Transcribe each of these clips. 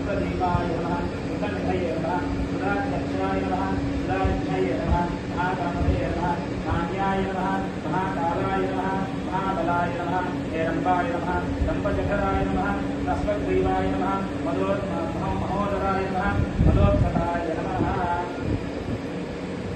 अमृतदीपाय नमः कृतनिधये नमः सुधाध्यक्षाय नमः सुधाध्यक्षाय नमः महागणपतये नमः मान्याय नमः महाकालाय नमः महाबलाय नमः हेरम्बाय नमः दम्पजठराय नमः तस्मद्ग्रीवाय नमः महोदराय नमः मदोत्कटाय नमः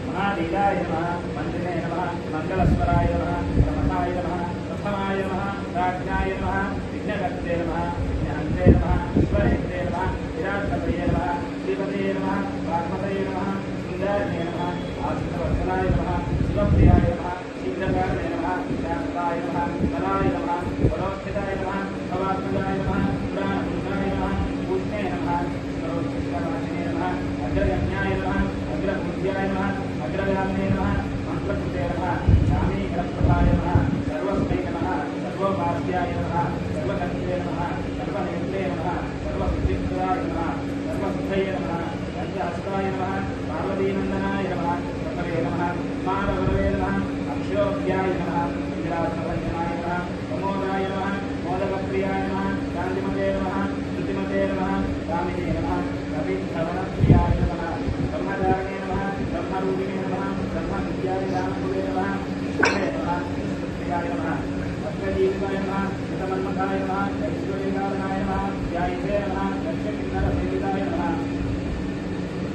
महावीराय नमः मन्त्रिणे नमः मङ्गलस्वराय नमः प्रमथाय नमः प्रथमाय नमः राज्ञाय नमः विघ्नकर्त्रे नमः विघ्नहन्त्रे नमः ईश्वरेन्द्रे नमः विराट्पतये नमः श्रीपतये नमः वाग्मतये नमः सुन्दराय नमः आसितवत्सलाय नमः शिवप्रियाय नमः शीघ्रकारिणे नमः शान्ताय नमः बलाय नमः बलोत्थिताय नमः भवात्मजाय नमः पुराणपुरुषाय नमः पूष्णे नमः सर्वोत्कृष्टवासिने नमः अग्रगण्याय नमः अग्रपूज्याय नमः अग्रगामिने नमः मन्त्रकृते नमः स्वामीकरप्रभाय नमः सर्वस्मै नमः सर्वोपास्याय नमः सर्वकर्त्रे नमः सर्वनेत्रे नमः सर्वसिद्धिप्रदाय नमः सर्वसिद्धये नमः पञ्चहस्ताय नमः पार्वतीनन्दनाय नमः प्रभवे नमः मानवरवे नमः अक्षयोऽध्याय नमः विराजभञ्जनाय नमः प्रमोदाय नमः मोदकप्रियाय नमः शान्तिमते नमः श्रुतिमते नमः कामिने नमः कविश्रवणप्रियाय नमः ब्रह्मचारिणे नमः ब्रह्मरूपिणे नमः ब्रह्मविद्याय रामपुरे नमः विष्णवे नमः विष्णुप्रियाय नमः भक्तजीविताय नमः हितमन्मथाय नमः ऐश्वर्यकारणाय नमः ध्यायिते नमः लक्ष्यकिन्नरसेविताय नमः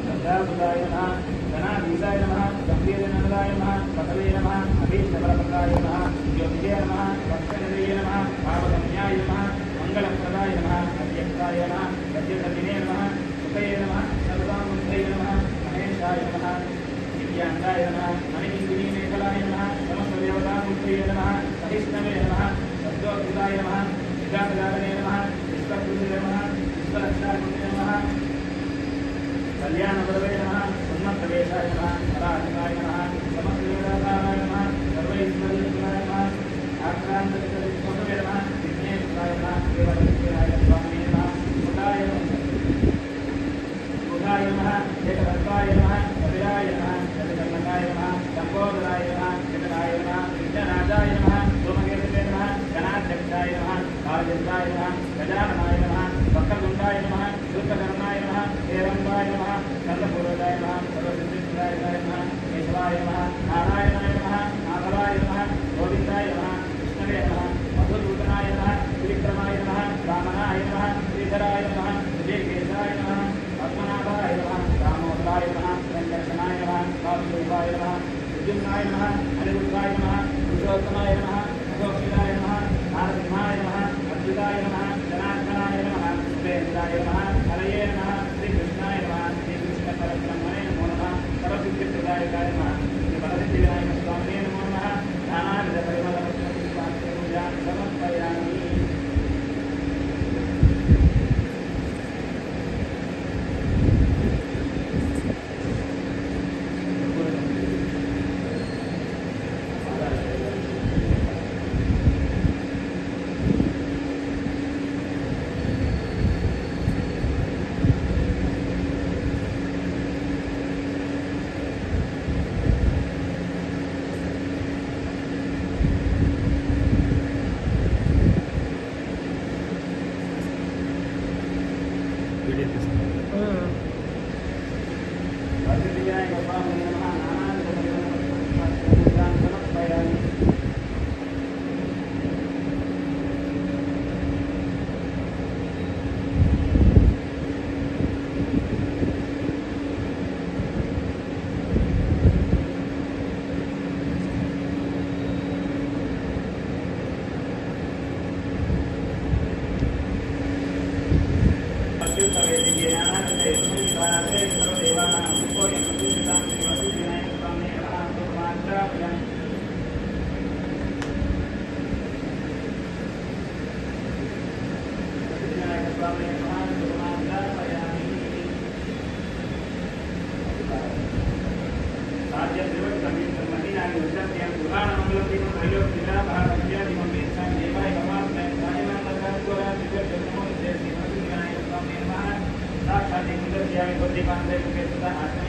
श्रद्धासुताय नमः धनाधीशाय नमः गम्भीरनन्दाय नमः पटवे नमः अभीष्टबलप्रदाय नमः ज्योतिषे नमः भक्तनिधये नमः पावगम्याय नमः मङ्गलप्रदाय नमः अध्यक्षाय नमः गद्यसतिने नमः सुखये नमः सर्वामन्त्रये नमः महेशाय नमः दिव्याङ्गाय नमः मणिबिन्दुनीमेखलाय नमः समस्तदेवतामूर्तये नमः सहिष्णवे नमः शब्दोद्भुताय नमः विकासकारणे नमः विश्वकृते नमः विश्वरक्षाकृते नमः कल्याणवरवे नमः उन्मत्तवेशाय नमः पराधिकाय नमः समस्तदेवताय नमः सर्वैश्वर्ययुक्ताय नमः आक्रान्तविश्ववे नमः विघ्नेश्वराय नमः देवदेवाय स्वामिने नमः मुखाय नमः एकदत्ताय नमः कविराय नमः जगन्नाथाय नमः लम्बोदराय नमः जगदाय नमः विघ्नराजाय नमः सोमकेतवे नमः गणाध्यक्षाय नमः कालचन्द्राय नमः गजाननाय नमः वक्रतुण्डाय नमः शूर्पकर्णाय नमः हेरम्बाय नमः स्कन्दपूर्वजाय नमः सर्वसिद्धिप्रदायकाय नमः केशवाय नमः नारायणाय नमः नाथवाय नमः गोविन्दाय नमः कृष्णवे नमः मधुसूदनाय नमः त्रिविक्रमाय नमः वामनाय नमः श्रीधराय नमः विजयकेशाय नमः पद्मनाभाय नमः रामोदराय नमः वेङ्कटनाय नमः वासुदेवाय नमः विद्युम्नाय नमः अनिरुद्धाय नमः पुरुषोत्तमाय नमः अशोक्षिताय नमः नारसिंहाय नमः अच्युताय नमः जनार्दनाय नमः सुरेन्द्राय नमः हरये नमः श्रीकृष्णाय नमः श्रीकृष्णपरब्रह्मणे नमो नमः सर्वसिद्धिप्रदायकाय नमः श्रीवरसिद्धिविनायक स्वामिने नमो नमः नानाविधपरिमलपुष्पपुष्पाञ्जलिपूजां समर्पयामि। साक्षात्